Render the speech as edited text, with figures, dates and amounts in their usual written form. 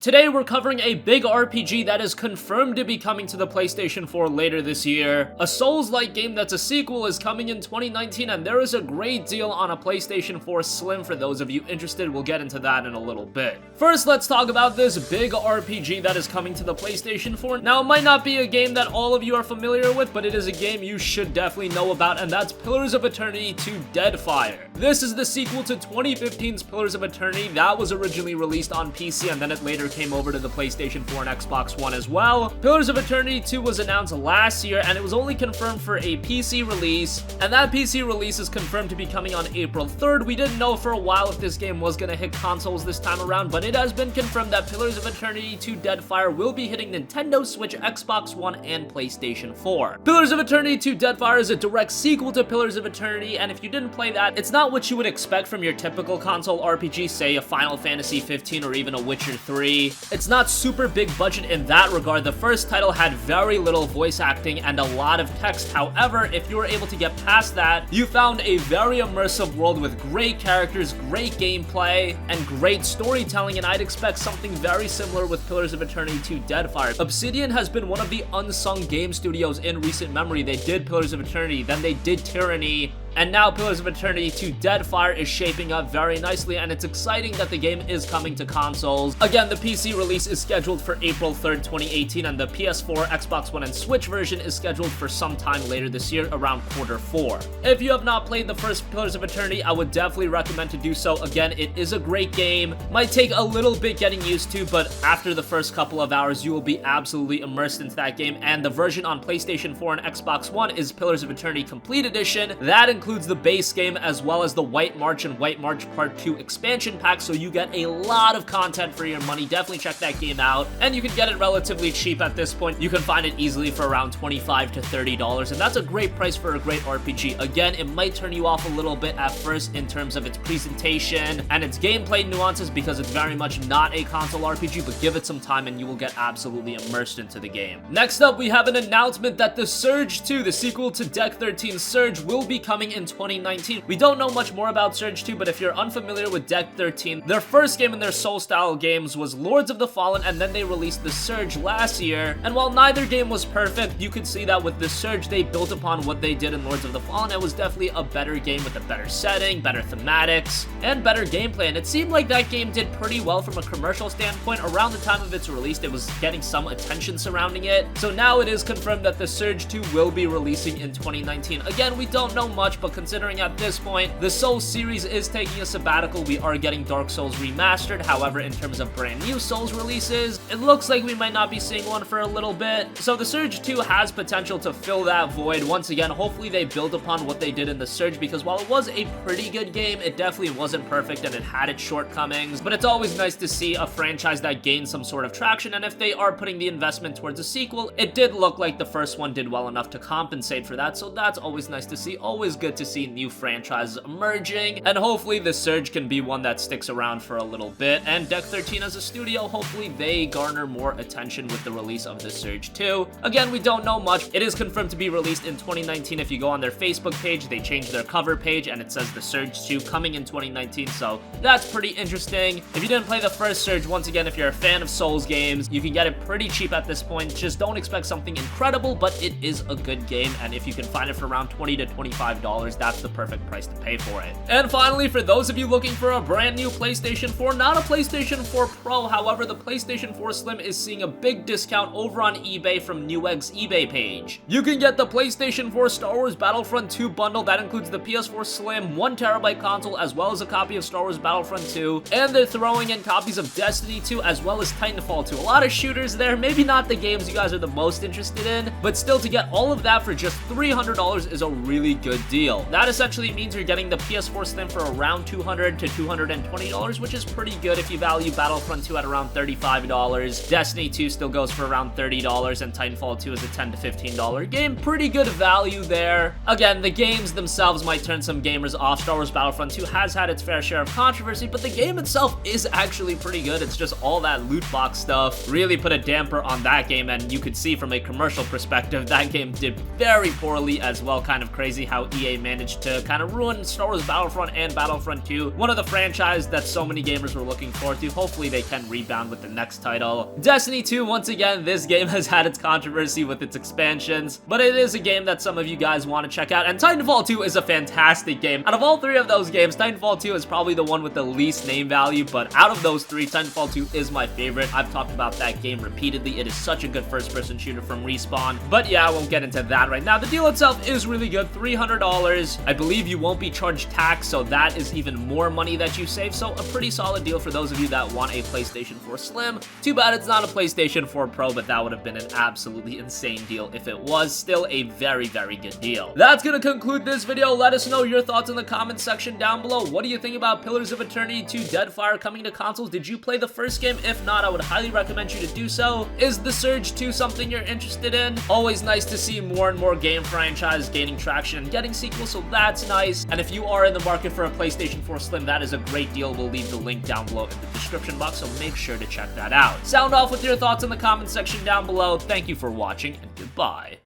Today we're covering a big RPG that is confirmed to be coming to the PlayStation 4 later this year. A Souls-like game that's a sequel is coming in 2019, and there is a great deal on a PlayStation 4 Slim for those of you interested. We'll get into that in a little bit. First, let's talk about this big RPG that is coming to the PlayStation 4. Now, it might not be a game that all of you are familiar with, but it is a game you should definitely know about, and that's Pillars of Eternity 2 Deadfire. This is the sequel to 2015's Pillars of Eternity that was originally released on PC, and then it later came over to the PlayStation 4 and Xbox One as well. Pillars of Eternity 2 was announced last year, and it was only confirmed for a PC release, and that PC release is confirmed to be coming on April 3rd. We didn't know for a while if this game was going to hit consoles this time around, but it has been confirmed that Pillars of Eternity 2 Deadfire will be hitting Nintendo Switch, Xbox One, and PlayStation 4. Pillars of Eternity 2 Deadfire is a direct sequel to Pillars of Eternity, and if you didn't play that, it's not what you would expect from your typical console RPG, say a Final Fantasy 15 or even a Witcher 3. It's not super big budget in that regard. The first title had very little voice acting and a lot of text. However, if you were able to get past that, you found a very immersive world with great characters, great gameplay, and great storytelling, and I'd expect something very similar with Pillars of Eternity 2 Deadfire. Obsidian has been one of the unsung game studios in recent memory. They did Pillars of Eternity, then they did Tyranny, and now Pillars of Eternity 2 Deadfire is shaping up very nicely, and it's exciting that the game is coming to consoles. Again, the PC release is scheduled for April 3rd, 2018, and the PS4, Xbox One, and Switch version is scheduled for sometime later this year, around Q4. If you have not played the first Pillars of Eternity, I would definitely recommend to do so. Again, it is a great game. Might take a little bit getting used to, but after the first couple of hours, you will be absolutely immersed into that game, and the version on PlayStation 4 and Xbox One is Pillars of Eternity Complete Edition. That includes the base game as well as the White March and White March Part 2 expansion pack, so you get a lot of content for your money. Definitely check that game out, and you can get it relatively cheap at this point. You can find it easily for around $25 to $30, and that's a great price for a great RPG. Again, it might turn you off a little bit at first in terms of its presentation and its gameplay nuances because it's very much not a console RPG, but give it some time and you will get absolutely immersed into the game. Next up, we have an announcement that The Surge 2, the sequel to Deck 13 Surge, will be coming in 2019. We don't know much more about Surge 2, but if you're unfamiliar with Deck 13, their first game in their Soul-style games was Lords of the Fallen, and then they released The Surge last year, and while neither game was perfect, you could see that with The Surge, they built upon what they did in Lords of the Fallen. It was definitely a better game with a better setting, better thematics, and better gameplay, and it seemed like that game did pretty well from a commercial standpoint. Around the time of its release, it was getting some attention surrounding it, so now it is confirmed that The Surge 2 will be releasing in 2019. Again, we don't know much, but considering at this point, the Souls series is taking a sabbatical, we are getting Dark Souls Remastered. However, in terms of brand new Souls releases, it looks like we might not be seeing one for a little bit. So The Surge 2 has potential to fill that void. Once again, hopefully they build upon what they did in The Surge, because while it was a pretty good game, it definitely wasn't perfect and it had its shortcomings. But it's always nice to see a franchise that gains some sort of traction, and if they are putting the investment towards a sequel, it did look like the first one did well enough to compensate for that, so that's always nice to see. Always good to see new franchises emerging, and hopefully The Surge can be one that sticks around for a little bit. And Deck 13 as a studio, hopefully they garner more attention with the release of The Surge 2. Again, we don't know much. It is confirmed to be released in 2019. If you go on their Facebook page, they changed their cover page and it says The Surge 2 coming in 2019, so that's pretty interesting. If you didn't play the first Surge, once again, if you're a fan of Souls games, you can get it pretty cheap at this point. Just don't expect something incredible, but it is a good game, and if you can find it for around $20 to $25, that's the perfect price to pay for it. And finally, for those of you looking for a brand new PlayStation 4, not a PlayStation 4 Pro, however, the PlayStation 4 Slim is seeing a big discount over on eBay from Newegg's eBay page. You can get the PlayStation 4 Star Wars Battlefront 2 bundle. That includes the PS4 Slim 1TB console, as well as a copy of Star Wars Battlefront 2, and they're throwing in copies of Destiny 2, as well as Titanfall 2. A lot of shooters there, maybe not the games you guys are the most interested in, but still, to get all of that for just $300 is a really good deal. That essentially means you're getting the PS4 Slim for around $200 to $220, which is pretty good if you value Battlefront 2 at around $35. Destiny 2 still goes for around $30, and Titanfall 2 is a $10 to $15 game. Pretty good value there. Again, the games themselves might turn some gamers off. Star Wars Battlefront 2 has had its fair share of controversy, but the game itself is actually pretty good. It's just all that loot box stuff really put a damper on that game, and you could see from a commercial perspective that game did very poorly as well. Kind of crazy how EA they managed to kind of ruin Star Wars Battlefront and Battlefront 2, one of the franchise that so many gamers were looking forward to. Hopefully they can rebound with the next title. Destiny 2, once again, this game has had its controversy with its expansions, but it is a game that some of you guys want to check out, and Titanfall 2 is a fantastic game. Out of all three of those games, Titanfall 2 is probably the one with the least name value, but out of those three, Titanfall 2 is my favorite. I've talked about that game repeatedly. It is such a good first-person shooter from Respawn, but yeah, I won't get into that right now. The deal itself is really good, $300. I believe you won't be charged tax, so that is even more money that you save, so a pretty solid deal for those of you that want a PlayStation 4 Slim. Too bad it's not a PlayStation 4 Pro, but that would have been an absolutely insane deal if it was. Still a very, very good deal. That's gonna conclude this video. Let us know your thoughts in the comment section down below. What do you think about Pillars of Eternity 2 Deadfire coming to consoles? Did you play the first game? If not, I would highly recommend you to do so. Is The Surge 2 something you're interested in? Always nice to see more and more game franchises gaining traction and getting sequels, so that's nice. And if you are in the market for a PlayStation 4 Slim, that is a great deal. We'll leave the link down below in the description box, so make sure to check that out. Sound off with your thoughts in the comment section down below. Thank you for watching, and goodbye.